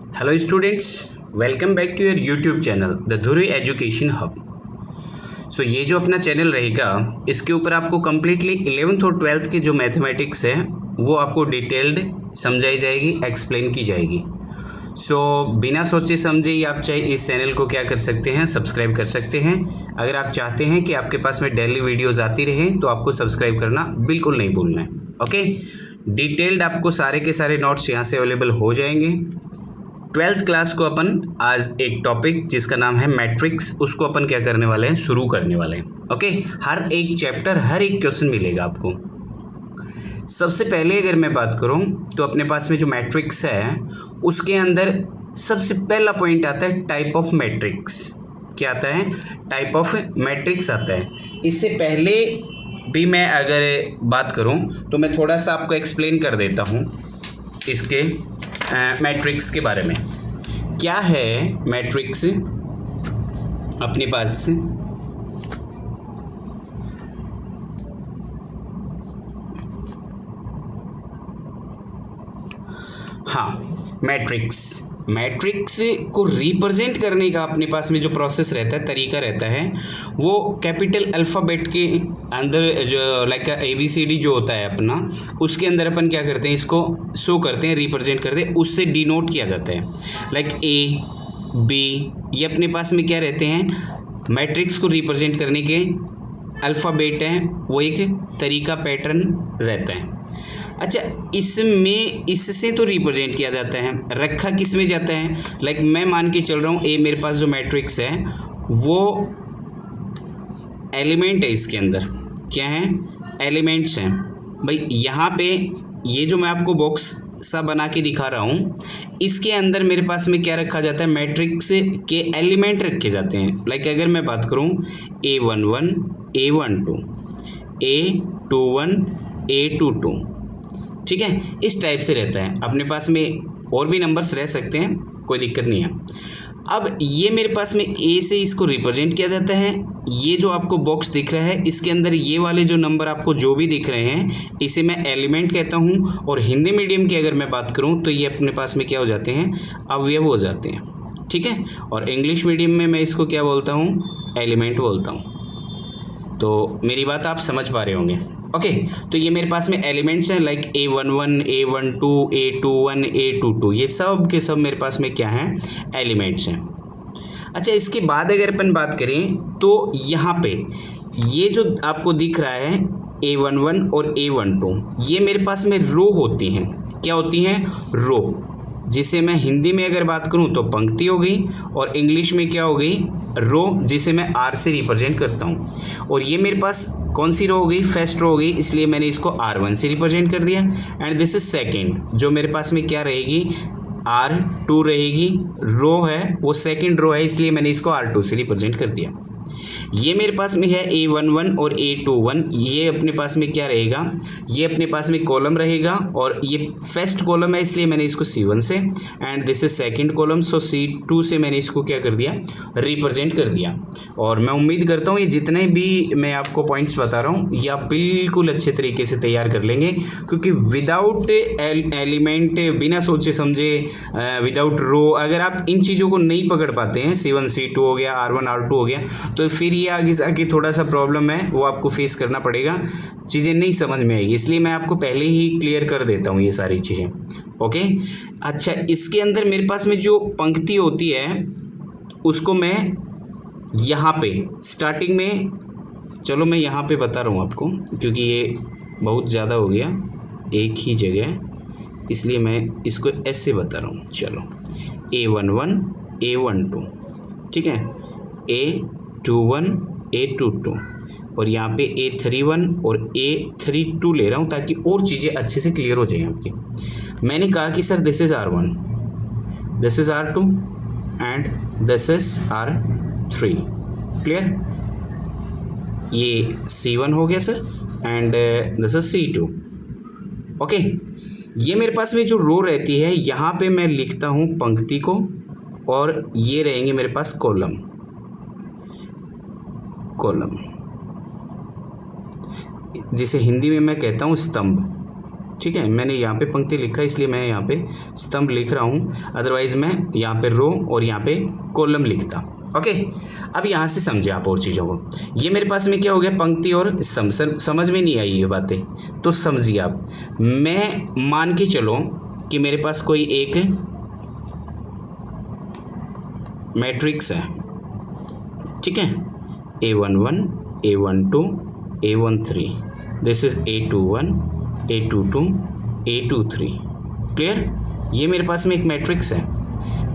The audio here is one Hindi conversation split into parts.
Hello students, welcome back to your YouTube channel the Dhruv education hub. So ये जो अपना चैनल रहेगा इसके ऊपर आपको कम्प्लीटली 11th और 12th के जो मैथमेटिक्स है वो आपको डिटेल्ड समझाई जाएगी, एक्सप्लेन की जाएगी। सो बिना सोचे समझे ही आप चाहे इस चैनल को क्या कर सकते हैं, सब्सक्राइब कर सकते हैं। अगर आप चाहते हैं कि आपके पास में डेली वीडियोज़ आती रहें तो आपको सब्सक्राइब करना बिल्कुल नहीं भूलना है। ओके, डिटेल्ड आपको सारे के सारे नोट्स यहाँ से अवेलेबल हो जाएंगे। 12th क्लास को अपन आज एक टॉपिक जिसका नाम है मैट्रिक्स, उसको अपन क्या करने वाले हैं, शुरू करने वाले हैं। ओके, हर एक चैप्टर, हर एक क्वेश्चन मिलेगा आपको। सबसे पहले अगर मैं बात करूं तो अपने पास में जो मैट्रिक्स है उसके अंदर सबसे पहला पॉइंट आता है टाइप ऑफ मैट्रिक्स। क्या आता है? टाइप ऑफ मैट्रिक्स आता है। इससे पहले भी मैं अगर बात करूं तो मैं थोड़ा सा आपको एक्सप्लेन कर देता हूं इसके मैट्रिक्स के बारे में। क्या है मैट्रिक्स अपने पास? हाँ, मैट्रिक्स को रिप्रेजेंट करने का अपने पास में जो प्रोसेस रहता है, तरीका रहता है, वो कैपिटल अल्फ़ाबेट के अंदर जो लाइक ABCD जो होता है अपना, उसके अंदर अपन क्या करते हैं, इसको शो करते हैं, रिप्रेजेंट करते हैं, उससे डिनोट किया जाता है। लाइक A, B, ये अपने पास में क्या रहते हैं, मैट्रिक्स को रिप्रेजेंट करने के अल्फ़ाबेट हैं, वो एक तरीका, पैटर्न रहता है। अच्छा, इसमें इससे तो रिप्रेजेंट किया जाता है, रखा किस में जाता है? लाइक मैं मान के चल रहा हूँ, ए मेरे पास जो मैट्रिक्स है वो एलिमेंट है, इसके अंदर क्या है, एलिमेंट्स हैं। भाई यहाँ पे ये जो मैं आपको बॉक्स सा बना के दिखा रहा हूँ, इसके अंदर मेरे पास में क्या रखा जाता है, मैट्रिक्स के एलिमेंट रखे जाते हैं। लाइक अगर मैं बात करूँ A11, A12, A21, A22, ठीक है, इस टाइप से रहता है। अपने पास में और भी नंबर्स रह सकते हैं, कोई दिक्कत नहीं है। अब ये मेरे पास में ए से इसको रिप्रेजेंट किया जाता है। ये जो आपको बॉक्स दिख रहा है इसके अंदर ये वाले जो नंबर आपको जो भी दिख रहे हैं, इसे मैं एलिमेंट कहता हूँ। और हिंदी मीडियम की अगर मैं बात करूँ तो ये अपने पास में क्या हो जाते हैं, अवयव हो जाते हैं, ठीक है। और इंग्लिश मीडियम में मैं इसको क्या बोलता हूँ, एलिमेंट बोलता हूँ। तो मेरी बात आप समझ पा रहे होंगे। ओके, तो ये मेरे पास में एलिमेंट्स हैं, like A11, A12, A21, A22, ये सब के सब मेरे पास में क्या हैं, एलिमेंट्स हैं। अच्छा, इसके बाद अगर अपन बात करें तो यहाँ पे ये जो आपको दिख रहा है A11 और A12, ये मेरे पास में रो होती हैं। क्या होती हैं? रो, जिसे मैं हिंदी में अगर बात करूं तो पंक्ति हो गई, और इंग्लिश में क्या हो गई, रो, जिसे मैं R से रिप्रेजेंट करता हूं। और ये मेरे पास कौन सी रो हो गई, फर्स्ट रो हो गई, इसलिए मैंने इसको R1 से रिप्रेजेंट कर दिया। एंड दिस इज सेकेंड, जो मेरे पास में क्या रहेगी, R2 रहेगी। रो है वो सेकेंड रो है, इसलिए मैंने इसको R2 से रिप्रेजेंट कर दिया। ये मेरे पास में है A11 और A21, ये अपने पास में क्या रहेगा, ये अपने पास में कॉलम रहेगा, और ये फर्स्ट कॉलम है इसलिए मैंने इसको C1 से, and this is second column, so C2 से मैंने इसको क्या कर दिया, रिप्रेजेंट कर दिया। और मैं उम्मीद करता हूँ ये जितने भी मैं आपको पॉइंट्स बता रहा हूँ ये आप बिल्कुल अच्छे तरीके से तैयार कर लेंगे, क्योंकि विदाउट एलिमेंट, बिना सोचे समझे, विदाउट रो, अगर आप इन चीज़ों को नहीं पकड़ पाते हैं, C1 C2 हो गया, R1 R2 हो गया, तो फिर ये आगे जाके थोड़ा सा प्रॉब्लम है वो आपको फेस करना पड़ेगा, चीज़ें नहीं समझ में आएगी। इसलिए मैं आपको पहले ही क्लियर कर देता हूँ ये सारी चीज़ें। ओके, अच्छा, इसके अंदर मेरे पास में जो पंक्ति होती है उसको मैं यहाँ पे स्टार्टिंग में, चलो मैं यहाँ पे बता रहा हूँ आपको, क्योंकि ये बहुत ज़्यादा हो गया एक ही जगह, इसलिए मैं इसको ऐसे बता रहा हूँ। चलो, A11, A12, ठीक है, A21, A22, और यहाँ पे A31 और A32 ले रहा हूँ ताकि और चीज़ें अच्छे से क्लियर हो जाएं आपकी। मैंने कहा कि sir this is R1, this is R2 and this is R3, clear. ये C1 हो गया sir, and this is C2। Okay, ये मेरे पास में जो रो रहती है यहाँ पे मैं लिखता हूँ पंक्ति को, और ये रहेंगे मेरे पास कॉलम, जिसे हिंदी में मैं कहता हूँ स्तंभ। ठीक है, मैंने यहाँ पे पंक्ति लिखा इसलिए मैं यहाँ पे स्तंभ लिख रहा हूँ, अदरवाइज़ मैं यहाँ पे रो और यहाँ पे कॉलम लिखता। ओके, अब यहाँ से समझे आप और चीज़ों को। ये मेरे पास में क्या हो गया, पंक्ति और स्तंभ। समझ में नहीं आई ये बातें तो समझिए आप। मैं मान के चलो कि मेरे पास कोई एक मैट्रिक्स है, ठीक है, A11, A12, A13, this is A21, A22, A23। Clear? ये मेरे पास में एक मैट्रिक्स है।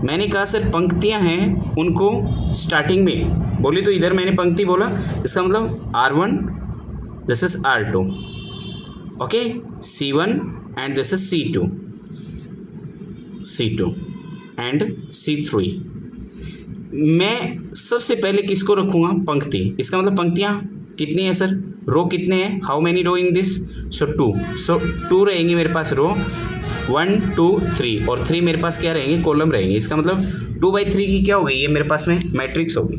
मैंने कहा सर पंक्तियां हैं उनको स्टार्टिंग में बोली, तो इधर मैंने पंक्ति बोला, इसका मतलब R1, this is R2, okay, C1 and this is C2 and C3। मैं सबसे पहले किसको रखूँगा, पंक्ति। इसका मतलब पंक्तियाँ कितनी है सर, रो कितने हैं, how many row in this, so 2, so 2 रहेंगे मेरे पास रो, 1 2 3, और 3 मेरे पास क्या रहेंगे, कॉलम रहेंगे। इसका मतलब 2/3 की क्या हो गई, ये मेरे पास में मैट्रिक्स होगी।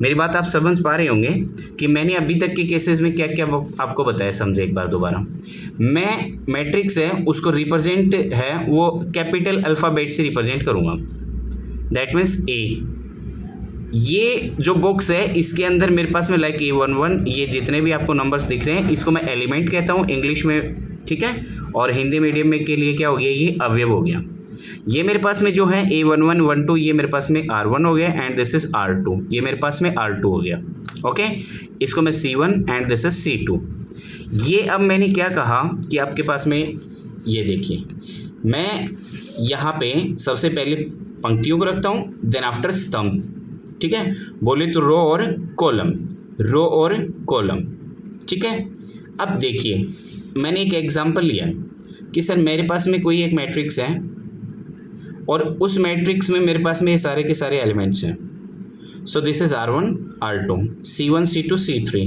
मेरी बात आप समझ पा रहे होंगे कि मैंने अभी तक के केसेस में क्या क्या आपको बताया, समझे एक बार दोबारा। मैं मैट्रिक्स है उसको रिप्रेजेंट है वो कैपिटल अल्फ़ाबेट से रिप्रेजेंट करूँगा, दैट मीन्स A। ये जो बॉक्स है इसके अंदर मेरे पास में लाइक A11, ये जितने भी आपको नंबर्स दिख रहे हैं इसको मैं एलिमेंट कहता हूँ इंग्लिश में, ठीक है, और हिंदी मीडियम में के लिए क्या हो गया, ये अवयव हो गया। ये मेरे पास में जो है A11, 12, ये मेरे पास में R1 हो गया एंड दिस इज R2, ये मेरे पास में R2 हो गया। ओके, इसको मैं C1 and this is C2। ये अब मैंने क्या कहा कि आपके पास में ये देखिए, मैं यहाँ पे सबसे पहले पंक्तियों को रखता हूँ, देन आफ्टर स्तंभ, ठीक है, बोले तो रो और कॉलम, रो और कॉलम, ठीक है। अब देखिए मैंने एक एग्जांपल लिया कि सर मेरे पास में कोई एक मैट्रिक्स है और उस मैट्रिक्स में मेरे पास में ये सारे के सारे एलिमेंट्स हैं। So this is R1, R2, C1, C2, C3।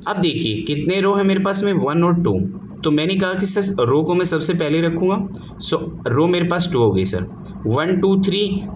अब देखिए कितने रो है मेरे पास में, 1 और 2। तो मैंने कहा कि सर रो को मैं सबसे पहले रखूँगा। सो रो मेरे पास 2 हो गई सर, 1 2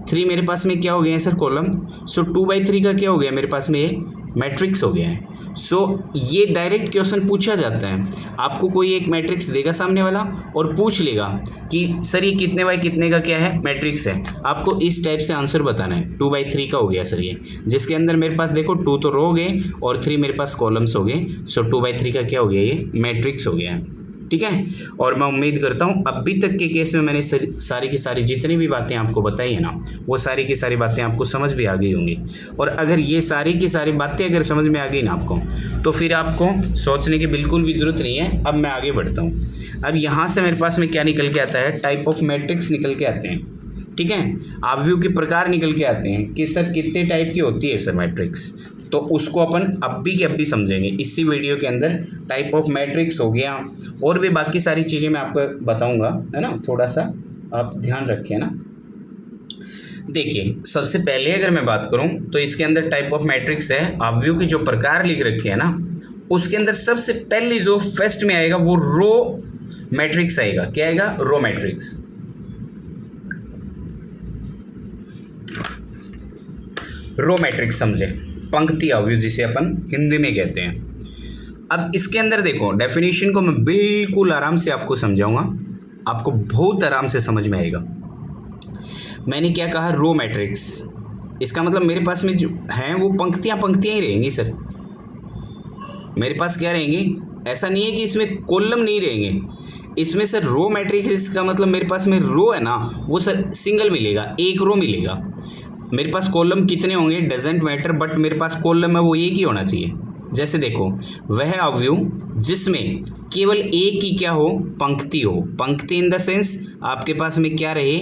3 मेरे पास में क्या हो गए हैं सर, कॉलम। सो 2/3 का क्या हो गया मेरे पास में, ये मैट्रिक्स हो गया है। सो ये डायरेक्ट क्वेश्चन पूछा जाता है, आपको कोई एक मैट्रिक्स देगा सामने वाला और पूछ लेगा कि सर ये कितने बाई कितने का क्या है, मैट्रिक्स है। आपको इस टाइप से आंसर बताना है। 2/3 का हो गया सर ये, जिसके अंदर मेरे पास देखो 2 तो रो हो गए और 3 मेरे पास कॉलम्स हो गए। सो 2/3 का क्या हो गया, ये मैट्रिक्स हो गया है, ठीक है। और मैं उम्मीद करता हूँ अभी तक के केस में मैंने सारी की सारी जितनी भी बातें आपको बताई है ना, वो सारी की सारी बातें आपको समझ भी आ गई होंगी। और अगर ये सारी की सारी बातें अगर समझ में आ गई ना आपको, तो फिर आपको सोचने की बिल्कुल भी ज़रूरत नहीं है। अब मैं आगे बढ़ता हूँ। अब यहाँ से मेरे पास में क्या निकल के आता है, टाइप ऑफ मैट्रिक्स निकल के आते हैं, ठीक है, आव्यूह के प्रकार निकल के आते हैं कि सर कितने टाइप की होती है सर मैट्रिक्स। तो उसको अपन अभी के अभी समझेंगे इसी वीडियो के अंदर। टाइप ऑफ मैट्रिक्स हो गया और भी बाकी सारी चीज़ें मैं आपको बताऊंगा, है ना, थोड़ा सा आप ध्यान रखें ना। देखिए सबसे पहले अगर मैं बात करूं तो इसके अंदर टाइप ऑफ मैट्रिक्स है, आव्यूह के जो प्रकार लिख रखे हैं ना, उसके अंदर सबसे पहले जो फर्स्ट में आएगा वो रो मैट्रिक्स आएगा। क्या आएगा, रो मैट्रिक्स। रो मैट्रिक्स समझे, पंक्ति अवयव जिसे अपन हिंदी में कहते हैं। अब इसके अंदर देखो डेफिनेशन को मैं बिल्कुल आराम से आपको समझाऊंगा, आपको बहुत आराम से समझ में आएगा। मैंने क्या कहा, रो मैट्रिक्स। इसका मतलब मेरे पास में जो हैं वो पंक्तियां ही रहेंगी सर। मेरे पास क्या रहेंगी, ऐसा नहीं है कि इसमें कॉलम नहीं रहेंगे। इसमें सर रो मैट्रिक्स का मतलब मेरे पास में रो है ना, वो सर सिंगल मिलेगा, एक रो मिलेगा। मेरे पास कॉलम कितने होंगे डजेंट मैटर, बट मेरे पास कॉलम है वो एक ही होना चाहिए। जैसे देखो वह अवयव जिसमें केवल एक ही क्या हो, पंक्ति हो। पंक्ति इन द सेंस आपके पास में क्या रहे,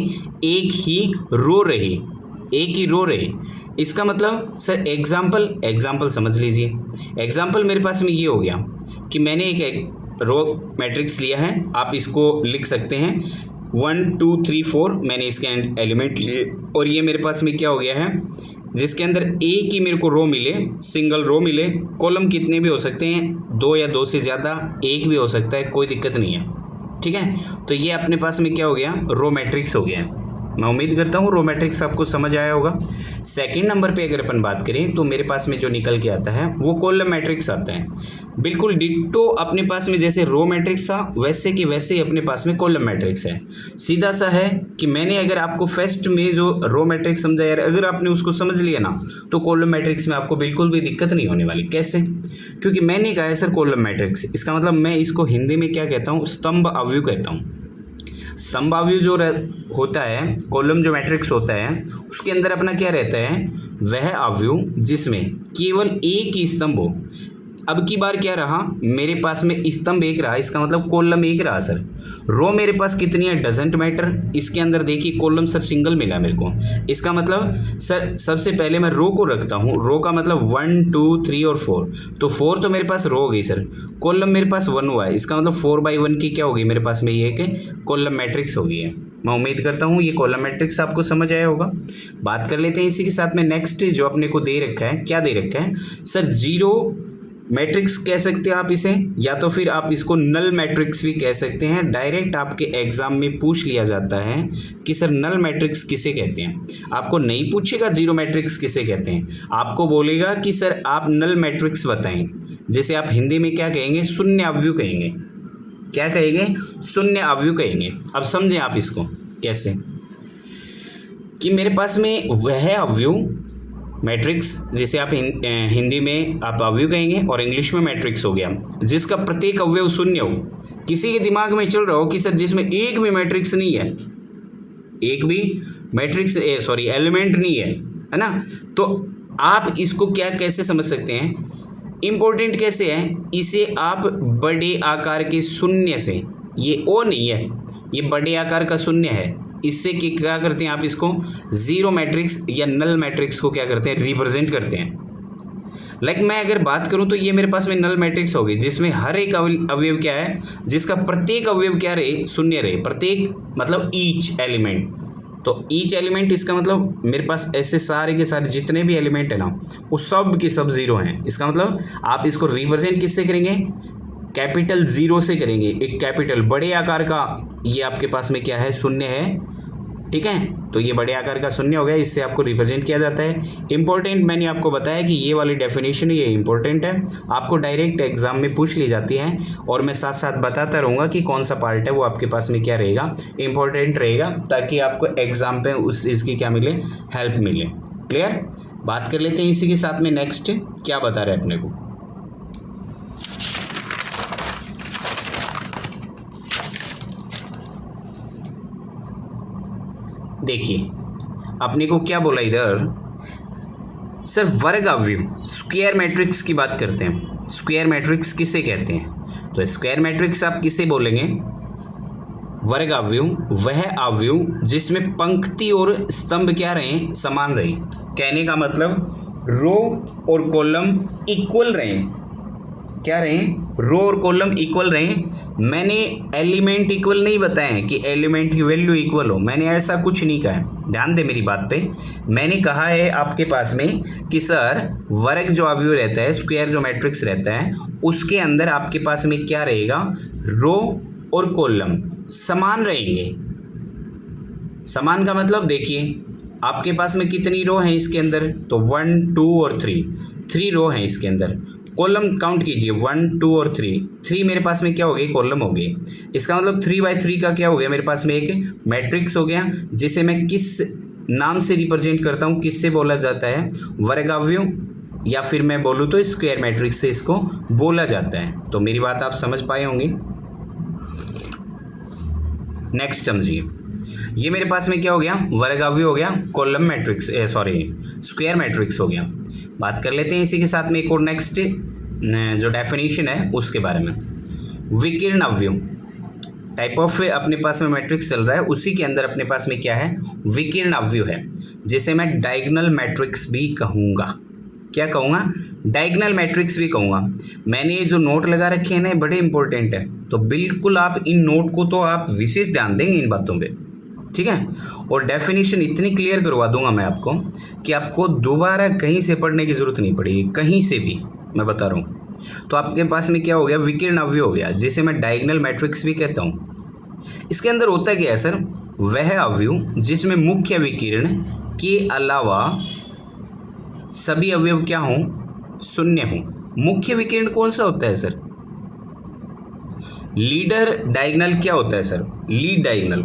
एक ही रो रहे, एक ही रो रहे। इसका मतलब सर एग्जाम्पल समझ लीजिए। एग्जाम्पल मेरे पास में ये हो गया कि मैंने एक रो मैट्रिक्स लिया है, आप इसको लिख सकते हैं 1 2 3 4 मैंने इसके एलिमेंट लिए और ये मेरे पास में क्या हो गया है, जिसके अंदर एक ही मेरे को रो मिले, सिंगल रो मिले। कॉलम कितने भी हो सकते हैं, 2 या 2 से ज़्यादा, एक भी हो सकता है, कोई दिक्कत नहीं है, ठीक है। तो ये अपने पास में क्या हो गया, रो मैट्रिक्स हो गया। मैं उम्मीद करता हूँ रो मैट्रिक्स आपको समझ आया होगा। सेकंड नंबर पे अगर अपन बात करें तो मेरे पास में जो निकल के आता है वो कॉलम मैट्रिक्स आता है। बिल्कुल डिट्टो अपने पास में जैसे रो मैट्रिक्स था वैसे कि वैसे ही अपने पास में कॉलम मैट्रिक्स है। सीधा सा है कि मैंने अगर आपको फर्स्ट में जो रो मैट्रिक्स समझाया अगर आपने उसको समझ लिया ना तो कॉलम मैट्रिक्स में आपको बिल्कुल भी दिक्कत नहीं होने वाली। कैसे? क्योंकि मैंने कहा है सर कॉलम मैट्रिक्स, इसका मतलब मैं इसको हिंदी में क्या कहता हूँ, स्तंभ अवयव कहता हूँ। स्तंभ अवयव जो होता है, कॉलम जो मैट्रिक्स होता है उसके अंदर अपना क्या रहता है, वह अवयव जिसमें केवल एक ही स्तंभ हो। अब की बार क्या रहा, मेरे पास में स्तंभ एक रहा, इसका मतलब कॉलम एक रहा सर। रो मेरे पास कितनी है डजेंट मैटर, इसके अंदर देखिए कॉलम सर सिंगल मिला मेरे को। इसका मतलब सर सबसे पहले मैं रो को रखता हूँ, रो का मतलब 1 2 3 और 4, तो 4 तो मेरे पास रो हो गई सर। कॉलम मेरे पास 1 हुआ है, इसका मतलब 4/1 की क्या होगी मेरे पास में, ये एक कॉलम मैट्रिक्स हो गई है। मैं उम्मीद करता हूँ ये कॉलम मैट्रिक्स आपको समझ आया होगा। बात कर लेते हैं इसी के साथ में नेक्स्ट जो अपने को दे रखा है, क्या दे रखा है सर, जीरो मैट्रिक्स कह सकते हैं आप इसे, या तो फिर आप इसको नल मैट्रिक्स भी कह सकते हैं। डायरेक्ट आपके एग्जाम में पूछ लिया जाता है कि सर नल मैट्रिक्स किसे कहते हैं। आपको नहीं पूछेगा जीरो मैट्रिक्स किसे कहते हैं, आपको बोलेगा कि सर आप नल मैट्रिक्स बताएं। जैसे आप हिंदी में क्या कहेंगे, शून्य अवयव कहेंगे। क्या कहेंगे, शून्य अवयव कहेंगे। अब समझें आप इसको कैसे, कि मेरे पास में वह अवयव मैट्रिक्स जिसे आप हिंदी में आप अवयव कहेंगे और इंग्लिश में मैट्रिक्स हो गया, जिसका प्रत्येक अवयव शून्य हो। किसी के दिमाग में चल रहा हो कि सर जिसमें एक भी मैट्रिक्स नहीं है, एक भी मैट्रिक्स एलिमेंट नहीं है ना, तो आप इसको क्या कैसे समझ सकते हैं, इम्पोर्टेंट कैसे है, इसे आप बड़े आकार के शून्य से, ये ओ नहीं है, ये बड़े आकार का शून्य है, इससे क्या करते हैं आप इसको जीरो मैट्रिक्स या नल मैट्रिक्स को क्या करते हैं, रिप्रेजेंट करते हैं। लाइक मैं अगर बात करूं तो ये मेरे पास में नल मैट्रिक्स होगी जिसमें हर एक अवयव क्या है, जिसका प्रत्येक अवयव क्या रहे, शून्य रहे। प्रत्येक मतलब ईच एलिमेंट, तो ईच एलिमेंट इसका मतलब मेरे पास ऐसे सारे के सारे जितने भी एलिमेंट है ना वो सब के सब जीरो हैं। इसका मतलब आप इसको रिप्रेजेंट किससे करेंगे, कैपिटल जीरो से करेंगे। एक कैपिटल बड़े आकार का ये आपके पास में क्या है, शून्य है, ठीक है, तो ये बड़े आकार का शून्य हो गया, इससे आपको रिप्रेजेंट किया जाता है। इंपॉर्टेंट मैंने आपको बताया कि ये वाली डेफिनेशन ये इंपॉर्टेंट है, आपको डायरेक्ट एग्जाम में पूछ ली जाती है, और मैं साथ साथ बताता रहूँगा कि कौन सा पार्ट है वो आपके पास में क्या रहेगा, इंपॉर्टेंट रहेगा, ताकि आपको एग्जाम पे उस इसकी क्या मिले, हेल्प मिले। क्लियर? बात कर लेते हैं इसी के साथ में नेक्स्ट क्या बता रहे हैं अपने को। देखिए अपने को क्या बोला इधर, सर वर्ग अवयव स्क्वायर मैट्रिक्स की बात करते हैं। स्क्वायर मैट्रिक्स किसे कहते हैं, तो स्क्वायर मैट्रिक्स आप किसे बोलेंगे, वर्ग अवयव वह अवयव जिसमें पंक्ति और स्तंभ क्या रहे, समान रहे। कहने का मतलब रो और कॉलम इक्वल रहे। क्या रहे, रो और कॉलम इक्वल रहे। मैंने एलिमेंट इक्वल नहीं बताए हैं कि एलिमेंट की वैल्यू इक्वल हो, मैंने ऐसा कुछ नहीं कहा है, ध्यान दे मेरी बात पे। मैंने कहा है आपके पास में कि सर वर्ग जो अवयव रहता है, स्क्वायर जो मैट्रिक्स रहता है, उसके अंदर आपके पास में क्या रहेगा, रो और कॉलम समान रहेंगे। समान का मतलब देखिए आपके पास में कितनी रो हैं इसके अंदर, तो 1 2 और 3 रो हैं इसके अंदर। कॉलम काउंट कीजिए 1 2 और 3 मेरे पास में क्या हो गई, कॉलम हो गई। इसका मतलब 3/3 का क्या हो गया, मेरे पास में एक मैट्रिक्स हो गया, जिसे मैं किस नाम से रिप्रेजेंट करता हूँ, किससे बोला जाता है, वर्ग अवयव, या फिर मैं बोलूँ तो स्क्वायर मैट्रिक्स से इसको बोला जाता है। तो मेरी बात आप समझ पाए होंगे। नेक्स्ट समझिए, ये मेरे पास में क्या हो गया, वर्ग अवयव हो गया, कॉलम मैट्रिक्स स्क्वायर मैट्रिक्स हो गया। बात कर लेते हैं इसी के साथ में एक और नेक्स्ट जो डेफिनेशन है उसके बारे में। विकीर्ण अवयव टाइप ऑफ अपने पास में मैट्रिक्स चल रहा है, उसी के अंदर अपने पास में क्या है, विकीर्ण अवयव है, जिसे मैं डायगोनल मैट्रिक्स भी कहूँगा। क्या कहूँगा, डायगोनल मैट्रिक्स भी कहूँगा। मैंने जो नोट लगा रखे हैं ना बड़े इंपॉर्टेंट है, तो बिल्कुल आप इन नोट को तो आप विशेष ध्यान देंगे इन बातों पे, ठीक है। और डेफिनेशन इतनी क्लियर करवा दूंगा मैं आपको कि आपको दोबारा कहीं से पढ़ने की ज़रूरत नहीं पड़ेगी, कहीं से भी मैं बता रहा हूँ। तो आपके पास में क्या हो गया, विकीर्ण अवयव हो गया, जिसे मैं डायगोनल मैट्रिक्स भी कहता हूँ। इसके अंदर होता क्या है सर, वह अवयव जिसमें मुख्य विकिरण के अलावा सभी अवयव क्या हों, शून्य हों। मुख्य विकिरण कौन सा होता है सर? लीडर डायगोनल क्या होता है सर? Lead diagonal.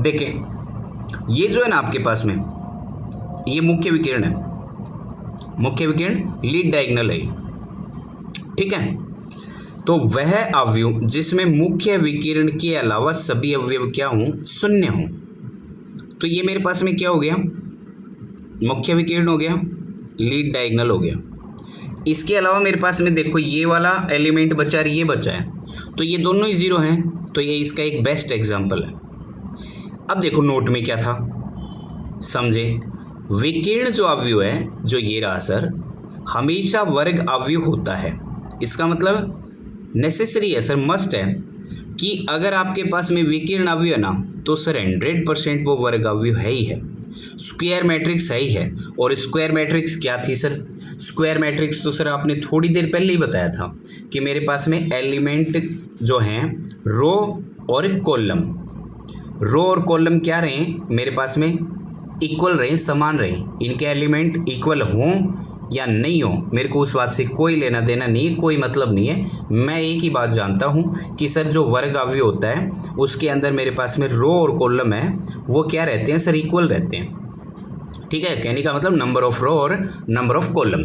देखें ये जो है ना आपके पास में, ये मुख्य विकिरण है, मुख्य विकिरण लीड डायगोनल है, ठीक है। तो वह अवयव जिसमें मुख्य विकिरण के अलावा सभी अवयव क्या हों, शून्य हों। तो ये मेरे पास में क्या हो गया, मुख्य विकिरण हो गया, लीड डायगोनल हो गया। इसके अलावा मेरे पास में देखो ये वाला एलिमेंट बचा और ये बचा है, तो ये दोनों ही जीरो हैं, तो ये इसका एक बेस्ट एग्जांपल है। अब देखो नोट में क्या था, समझे। विकिरण जो अवयव है, जो ये रहा सर, हमेशा वर्ग अवयव होता है। इसका मतलब नेसेसरी है सर, मस्ट है कि अगर आपके पास में विकिरण अवयव है ना, तो सर 100% वो वर्ग अवयव है ही है, स्क्वायर मैट्रिक्स है ही है। और स्क्वायर मैट्रिक्स क्या थी सर? स्क्वायर मैट्रिक्स तो सर आपने थोड़ी देर पहले ही बताया था कि मेरे पास में एलिमेंट जो हैं रो और कॉलम, रो और कॉलम क्या रहे मेरे पास में, इक्वल रहे, समान रहे। इनके एलिमेंट इक्वल हों या नहीं हो, मेरे को उस बात से कोई लेना देना नहीं है, कोई मतलब नहीं है। मैं एक ही बात जानता हूँ कि सर जो वर्ग अवयव होता है उसके अंदर मेरे पास में रो और कॉलम है, वो क्या रहते हैं सर, इक्वल रहते हैं, ठीक है। कहने का मतलब नंबर ऑफ रो और नंबर ऑफ कॉलम,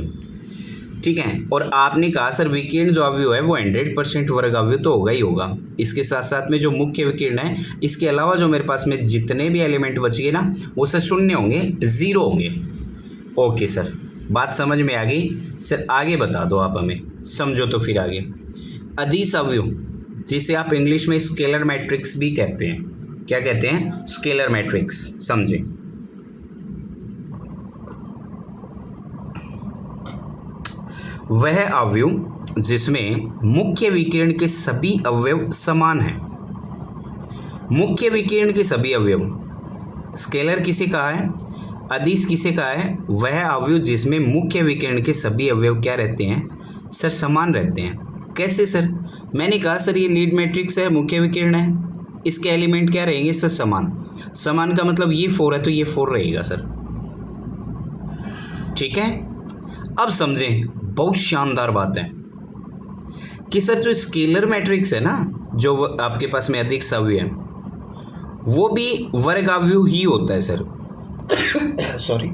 ठीक है। और आपने कहा सर विकिरण जो अवयव है वो 100% वर्ग अवयव तो होगा ही होगा। इसके साथ साथ में जो मुख्य विकिरण है, इसके अलावा जो मेरे पास में जितने भी एलिमेंट बच गए ना, वो सर शून्य होंगे, जीरो होंगे। ओके सर, बात समझ में आ गई। सर आगे बता दो आप हमें, समझो तो फिर आगे। अदिश अवयव, जिसे आप इंग्लिश में स्केलर मैट्रिक्स भी कहते हैं, क्या कहते हैं? स्केलर मैट्रिक्स, समझे। वह अवयव जिसमें मुख्य विकिरण के सभी अवयव समान हैं। मुख्य विकिरण के सभी अवयव, स्केलर किसे कहा है, अदिश किसे कहा है? वह अवयव जिसमें मुख्य विकिरण के सभी अवयव क्या रहते हैं सर, समान रहते हैं। कैसे सर? मैंने कहा सर ये लीड मैट्रिक्स है, मुख्य विकिरण है, इसके एलिमेंट क्या रहेंगे सर, समान। समान का मतलब ये 4 है तो ये 4 रहेगा सर, ठीक है। अब समझें, बहुत शानदार बात है कि सर जो स्केलर मैट्रिक्स है ना, जो आपके पास में अधिक अवयव है, वो भी वर्ग अवयव ही होता है सर। सॉरी,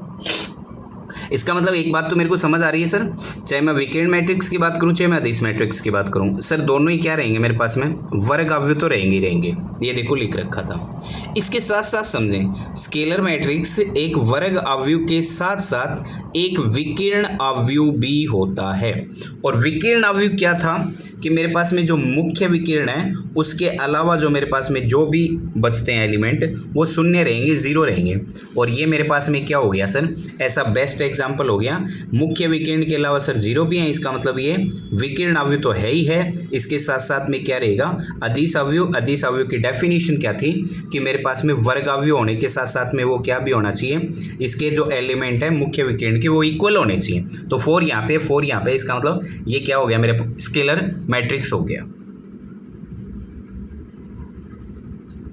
इसका मतलब एक बात तो मेरे को समझ आ रही है सर, चाहे मैं विकिरण मैट्रिक्स की बात करूं, चाहे मैं अदिश मैट्रिक्स की बात करूं, सर दोनों ही क्या रहेंगे मेरे पास में, वर्ग अवयव तो रहेंगे ही रहेंगे। ये देखो लिख रखा था। इसके साथ साथ समझें, स्केलर मैट्रिक्स एक वर्ग अवयव के साथ साथ एक विकिरण अवयव भी होता है। और विकिरण अवयव क्या था कि मेरे पास में जो मुख्य विकिरण है उसके अलावा जो मेरे पास में जो भी बचते हैं एलिमेंट, वो शून्य रहेंगे, जीरो रहेंगे। और ये मेरे पास में क्या हो गया सर, ऐसा बेस्ट एग्जांपल हो गया। मुख्य विकिरण के अलावा सर जीरो भी है, इसका मतलब ये विकिरण अवयव तो है ही है। इसके साथ साथ में क्या रहेगा, अदिश अवयव। अदिश अवयव की डेफिनेशन क्या थी कि मेरे पास में वर्ग अवयव होने के साथ साथ में वो क्या भी होना चाहिए, इसके जो एलिमेंट है मुख्य विकिरण के वो इक्वल होने चाहिए। तो 4 यहाँ पे, 4 यहाँ पे, इसका मतलब ये क्या हो गया, मेरे स्केलर मैट्रिक्स हो गया।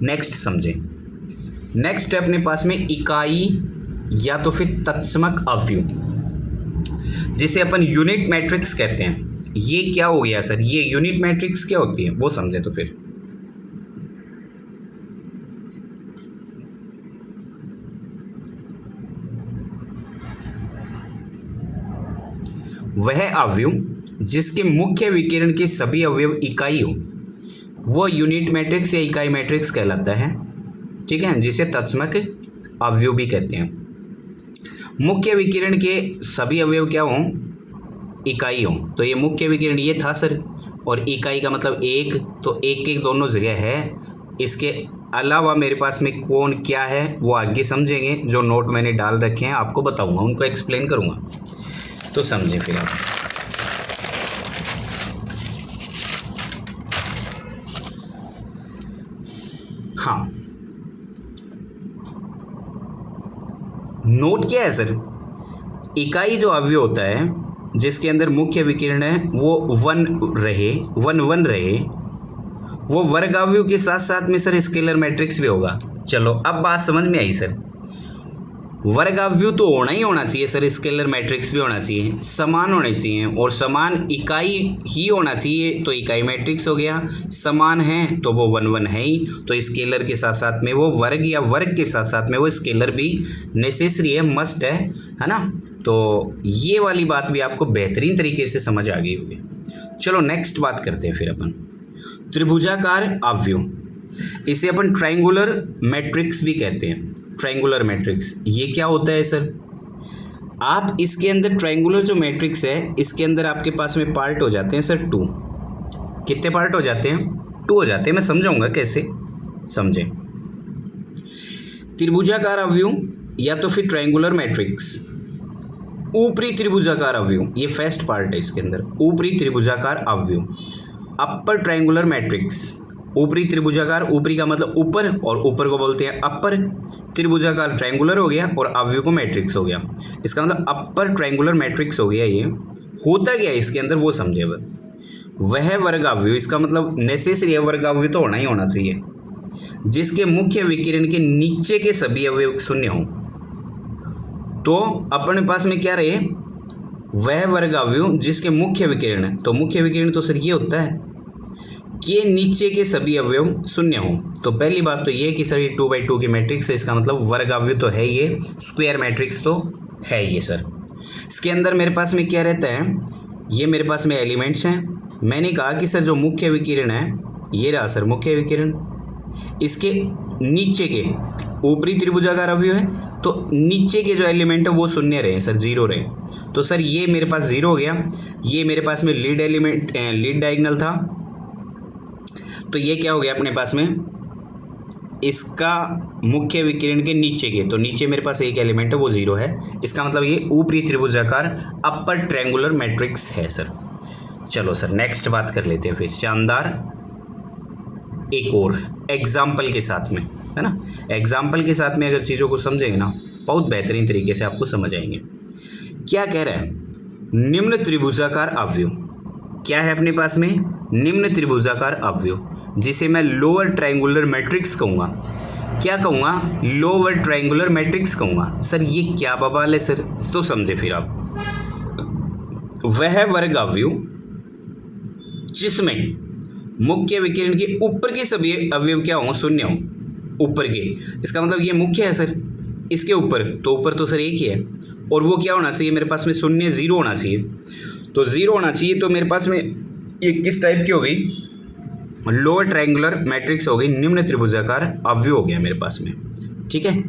नेक्स्ट समझे, नेक्स्ट है अपने पास में इकाई या तो फिर तत्समक अवयव, जिसे अपन यूनिट मैट्रिक्स कहते हैं। ये क्या हो गया सर, ये यूनिट मैट्रिक्स क्या होती है वो समझे तो फिर। वह अवयव जिसके मुख्य विकिरण के सभी अवयव इकाई हो, वो यूनिट मैट्रिक्स या इकाई मैट्रिक्स कहलाता है, ठीक है, जिसे तत्समक अवयव भी कहते हैं। मुख्य विकिरण के सभी अवयव क्या हों, इकाई हों। तो ये मुख्य विकिरण ये था सर, और इकाई का मतलब एक, तो एक एक दोनों जगह है। इसके अलावा मेरे पास में कौन क्या है वो आगे समझेंगे, जो नोट मैंने डाल रखे हैं आपको बताऊंगा, उनको एक्सप्लेन करूंगा, तो समझें फिर आप। हाँ, नोट क्या है सर, इकाई जो अवयव होता है जिसके अंदर मुख्य विकिरण है वो 1 रहे, 1 1 रहे, वो वर्गाव्यू के साथ साथ में सर स्केलर मैट्रिक्स भी होगा। चलो अब बात समझ में आई सर। वर्गाव्यू तो होना ही होना चाहिए सर, स्केलर मैट्रिक्स भी होना चाहिए, समान होने चाहिए और समान इकाई ही होना चाहिए, तो इकाई मैट्रिक्स हो गया। समान है तो वो 1 1 है ही, तो स्केलर के साथ साथ में वो वर्ग या वर्ग के साथ साथ में वो स्केलर भी नेसेसरी है, मस्ट है ना। तो ये वाली बात भी आपको बेहतरीन तरीके से समझ आ गई होगी। चलो नेक्स्ट बात करते हैं फिर अपन त्रिभुजाकार अवयव, इसे अपन ट्रायंगुलर मैट्रिक्स भी कहते हैं। ट्रायंगुलर मैट्रिक्स ये क्या होता है सर? आप इसके अंदर ट्रायंगुलर जो मैट्रिक्स है इसके अंदर आपके पास में पार्ट हो जाते हैं सर 2। कितने पार्ट हो जाते हैं? 2 हो जाते हैं। मैं समझाऊंगा कैसे, समझे। त्रिभुजाकार अवयव या तो फिर ट्रायंगुलर मैट्रिक्स, ऊपरी त्रिभुजाकार अवयव, ये फर्स्ट पार्ट है इसके अंदर, ऊपरी त्रिभुजाकार अवयव। अपर ट्रायंगुलर मैट्रिक्स, ऊपरी त्रिभुजाकार, ऊपरी का मतलब ऊपर और ऊपर को बोलते हैं अपर। त्रिभुजाकार ट्रायंगुलर हो गया और अवयव को मैट्रिक्स हो गया, इसका मतलब अपर ट्रायंगुलर मैट्रिक्स हो गया। ये होता क्या है इसके अंदर वो समझे। वह वर्गाव्यव, इसका मतलब नेसेसरी है, वर्गाव्यव तो होना ही होना चाहिए, जिसके मुख्य विकिरण के नीचे के सभी अवयव शून्य हों। तो अपने पास में क्या रहे? वह वर्गाव्यव जिसके मुख्य विकिरण है, तो मुख्य विकिरण तो सर ये होता है के नीचे के सभी अवयव शून्य हों। तो पहली बात तो ये कि सर ये 2/2 की मैट्रिक्स है, इसका मतलब वर्गाव्यव तो है, ये स्क्वायर मैट्रिक्स तो है ये सर। इसके अंदर मेरे पास में क्या रहता है? ये मेरे पास में एलिमेंट्स हैं। मैंने कहा कि सर जो मुख्य विकिरण है ये रहा सर मुख्य विकिरण, इसके नीचे के ऊपरी त्रिभुजाकार अवयव है, तो नीचे के जो एलिमेंट है वो शून्य रहे सर, 0 रहे। तो सर ये मेरे पास 0 हो गया। ये मेरे पास में लीड एलिमेंट, लीड डायगोनल था, तो ये क्या हो गया अपने पास में? इसका मुख्य विकिरण के नीचे के, तो नीचे मेरे पास एक एलिमेंट है वो 0 है, इसका मतलब ये ऊपरी त्रिभुजाकार अपर ट्रायंगुलर मैट्रिक्स है सर। चलो सर नेक्स्ट बात कर लेते हैं फिर शानदार एक और एग्जाम्पल के साथ में, है ना। एग्जाम्पल के साथ में अगर चीज़ों को समझेंगे ना बहुत बेहतरीन तरीके से आपको समझ आएंगे। क्या कह रहा है? निम्न त्रिभुजाकार अवयव क्या है अपने पास में? निम्न त्रिभुजाकार अवयव, जिसे मैं लोअर ट्रायंगुलर मैट्रिक्स कहूँगा। क्या कहूँगा? लोअर ट्रायंगुलर मैट्रिक्स कहूँगा। सर ये क्या बवाल है सर, तो समझे फिर आप। वह वर्ग अवयव जिसमें मुख्य विकिरण के ऊपर के सभी अवयव क्या हों? शून्य हों, ऊपर के, इसका मतलब ये मुख्य है सर, इसके ऊपर, तो ऊपर तो सर एक ही है, और वो क्या होना चाहिए मेरे पास में? शून्य, 0 होना चाहिए। तो 0 होना चाहिए, तो मेरे पास में ये किस टाइप की हो गई? लोअर ट्रायंगुलर मैट्रिक्स हो गई, निम्न त्रिभुजाकार अवयव हो गया मेरे पास में, ठीक है।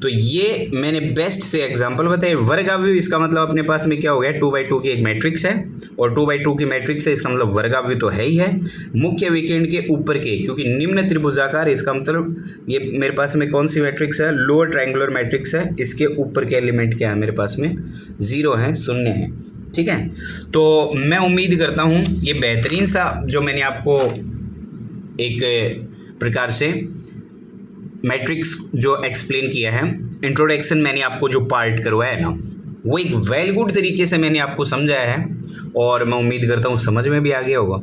तो ये मैंने बेस्ट से एग्जांपल बताए। वर्ग अवयव, इसका मतलब अपने पास में क्या हो गया? 2/2 की एक मैट्रिक्स है, और 2/2 की मैट्रिक्स है, इसका मतलब वर्ग अवयव तो है ही है। मुख्य विकिरण के ऊपर के, क्योंकि निम्न त्रिभुजाकार, इसका मतलब ये मेरे पास में कौन सी मैट्रिक्स है? लोअर ट्रायंगुलर मैट्रिक्स है। इसके ऊपर के एलिमेंट क्या है मेरे पास में? 0 है, शून्य है, ठीक है। तो मैं उम्मीद करता हूँ ये बेहतरीन सा जो मैंने आपको एक प्रकार से मैट्रिक्स जो एक्सप्लेन किया है, इंट्रोडक्शन मैंने आपको जो पार्ट करवाया है ना, वो एक वेल गुड तरीके से मैंने आपको समझाया है, और मैं उम्मीद करता हूँ समझ में भी आ गया होगा।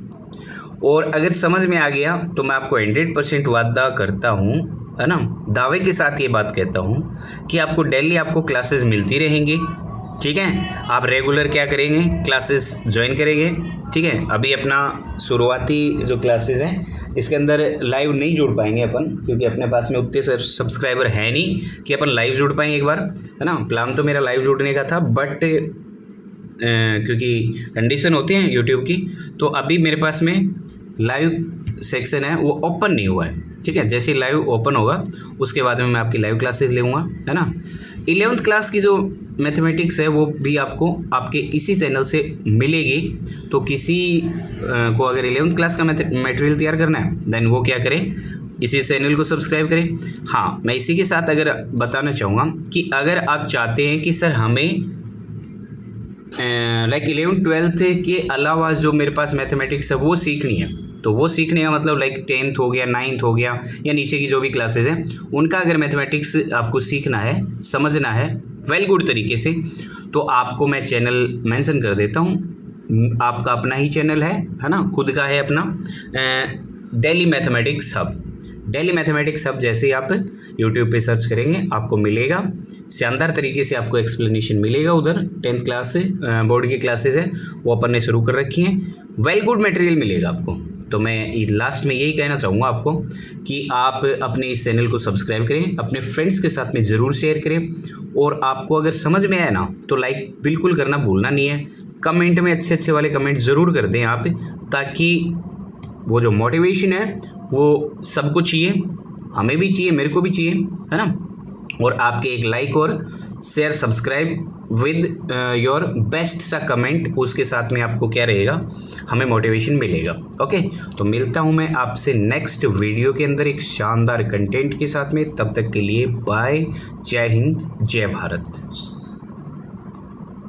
और अगर समझ में आ गया तो मैं आपको 100% वादा करता हूँ, है ना, दावे के साथ ये बात कहता हूँ कि आपको डेली आपको क्लासेस मिलती रहेंगी, ठीक है। आप रेगुलर क्या करेंगे? क्लासेस ज्वाइन करेंगे, ठीक है। अभी अपना शुरुआती जो क्लासेस हैं इसके अंदर लाइव नहीं जुड़ पाएंगे अपन, क्योंकि अपने पास में उतने सब्सक्राइबर है नहीं कि अपन लाइव जुड़ पाएंगे एक बार, है ना। प्लान तो मेरा लाइव जुड़ने का था, बट क्योंकि कंडीशन होती है यूट्यूब की, तो अभी मेरे पास में लाइव सेक्शन है वो ओपन नहीं हुआ है, ठीक है। जैसे लाइव ओपन होगा उसके बाद में मैं आपकी लाइव क्लासेस लूँगा, है ना। 11th क्लास की जो मैथमेटिक्स है वो भी आपको आपके इसी चैनल से मिलेगी। तो किसी को अगर 11th क्लास का मटेरियल तैयार करना है देन वो क्या करे? इसी चैनल को सब्सक्राइब करें। हाँ, मैं इसी के साथ अगर बताना चाहूँगा कि अगर आप चाहते हैं कि सर हमें लाइक 11th 12th के अलावा जो मेरे पास मैथमेटिक्स है वो सीखनी है, तो वो सीखने का मतलब लाइक 10th हो गया, 9th हो गया, या नीचे की जो भी क्लासेस हैं उनका अगर मैथमेटिक्स आपको सीखना है, समझना है वेल गुड तरीके से, तो आपको मैं चैनल मेंशन कर देता हूँ। आपका अपना ही चैनल है ना, खुद का है अपना, Delhi mathematics hub. Delhi mathematics hub जैसे ही आप यूट्यूब पे सर्च करेंगे आपको मिलेगा, शानदार तरीके से आपको एक्सप्लेनेशन मिलेगा। उधर 10th क्लास से बोर्ड की क्लासेस है वो अपन ने शुरू कर रखी हैं, वेल गुड मटेरियल मिलेगा आपको। तो मैं लास्ट में यही कहना चाहूँगा आपको कि आप अपने इस चैनल को सब्सक्राइब करें, अपने फ्रेंड्स के साथ में ज़रूर शेयर करें, और आपको अगर समझ में आया ना तो लाइक बिल्कुल करना भूलना नहीं है। कमेंट में अच्छे अच्छे वाले कमेंट ज़रूर कर दें आप, ताकि वो जो मोटिवेशन है वो सबको चाहिए, हमें भी चाहिए, मेरे को भी चाहिए, है ना। और आपके एक लाइक और share subscribe with your best सा कमेंट, उसके साथ में आपको क्या रहेगा, हमें मोटिवेशन मिलेगा। ओके, तो मिलता हूँ मैं आपसे नेक्स्ट वीडियो के अंदर एक शानदार कंटेंट के साथ में। तब तक के लिए बाय, जय हिंद, जय भारत।